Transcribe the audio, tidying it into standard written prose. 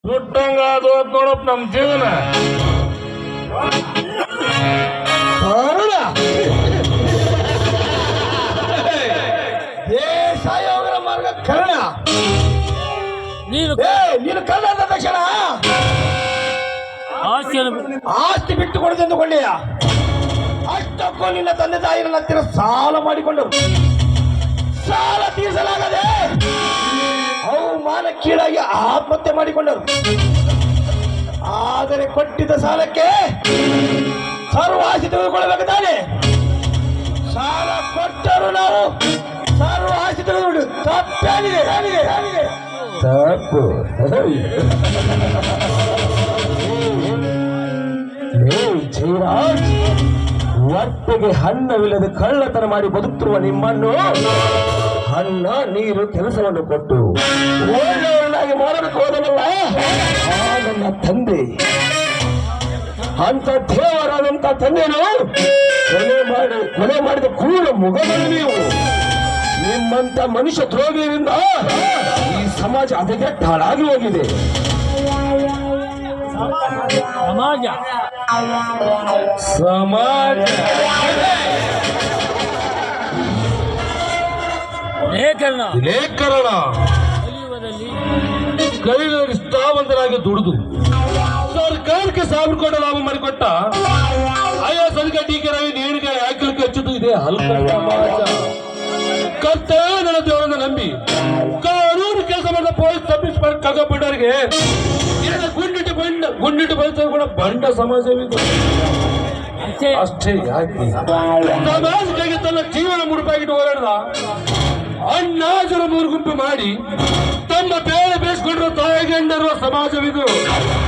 ಸುಟ್ಟಂಗ ಅದು ನೋಡಪ್ಪ ನಮ್ ಜೀವನ. ಸಾಯೋಗರ ಮಾರ್ಗ ಕರ್ಣ. ನೀನು ಕರ್ಣದ ತಕ್ಷಣ ಆಸ್ತಿ ಬಿಟ್ಟು ಕೊಡದೆಂದುಕೊಂಡೆಯ. ಅಷ್ಟಕ್ಕೂ ನಿನ್ನ ತಂದೆ ತಾಯಿಗಳ ಹತ್ತಿರ ಸಾಲ ಮಾಡಿಕೊಂಡರು. ಸಾಲ ತೀರಿಸಲಾಗದೆ ಅವಮಾನಕ್ಕೀಡಾಗಿ ಆತ್ಮಹತ್ಯೆ ಮಾಡಿಕೊಂಡರು. ಆದರೆ ಕೊಟ್ಟಿದ್ದ ಸಾಲಕ್ಕೆ ಸರ್ವ ಆಸ್ತಿ ತೆಗೆದುಕೊಳ್ಳಬೇಕು ತಾನೆ. ಸಾಲ ಕೊಟ್ಟರು ನಾವು ಸರ್ವ ಆಸ್ತಿ ತೆಗೆದುಕೊಂಡು ತಪ್ಪೇನಿದೆ ತಪ್ಪು. ಜಯರಾಜ್, ಹೊಟ್ಟೆಗೆ ಹಣ್ಣವಿಲ್ಲದೆ ಕಳ್ಳತನ ಮಾಡಿ ಬದುಕುತ್ತಿರುವ ನಿಮ್ಮನ್ನು ಅನ್ನ ನೀರು ಕೆಲಸವನ್ನು ಕೊಟ್ಟು ಒಳ್ಳೆಯವನಾಗಿ ಮಾಡಬೇಕು ಹೋದನಲ್ಲ ನನ್ನ ತಂದೆ. ಅಂತ ದೇವರಾದಂತ ತಂದೆನು ಕೊಲೆ ಮಾಡಿದ ಕ್ರೂರ ಮುಖದಲ್ಲಿ ನೀವು. ನಿಮ್ಮಂತ ಮನುಷ್ಯ ದ್ರೋಹಿಯಿಂದ ಈ ಸಮಾಜ ಅದಕ್ಕೆ ಹಾಳಾಗಿ ಹೋಗಿದೆ. ಸಮಾಜ ಸಮಾಜ ಲೇಖನ ಕಲಿಯುವದಲ್ಲಿ ಸ್ಥಾವಂತರಾಗಿ ದುಡಿದು ಸರ್ಕಾರಕ್ಕೆ 1000 ಕೋಟಿ ಲಾಭ ಮಾಡಿಕೊಟ್ಟ ಐಎಎಸ್ ಅಧಿಕಾರಿ ಡಿ ಕೆ ರವಿ ನೇಣಿಗೆ ಹಾಕಲಿಕ್ಕೆ ಹಚ್ಚುದು ಇದೆ ಹಲ್ಕ ಸಮಾಜ. ಕರ್ತವ್ಯ ದೇವರನ್ನು ನಂಬಿ ಕಾನೂನು ಕೆಲಸ ಮಾಡಿದ ಪೊಲೀಸ್ ತಪ್ಪಿಸಿ ಕಳ್ಕೊಂಡ್ಬಿಟ್ಟವರಿಗೆ ಗುಂಡಿಟ್ಟು ಬಯಸ್ತವ್ರು ಕೂಡ ಬಂಡ ಸಮಾಜವಿದೆ. ಅಷ್ಟೇ ಯಾಕೆ ಸಮಾಜಕ್ಕಾಗಿ ತನ್ನ ಜೀವನ ಮುಡುಪಾಗಿಟ್ಟು ಹೋರಾಡಿದ ಅಣ್ಣಾಜರ 3 ಗುಂಪು ಮಾಡಿ ತಮ್ಮ ಬೇಳೆ ಬೇಯಿಸಿಕೊಂಡಿರುವ ತಾಯಿಗಂಡರುವ ಸಮಾಜವಿದು.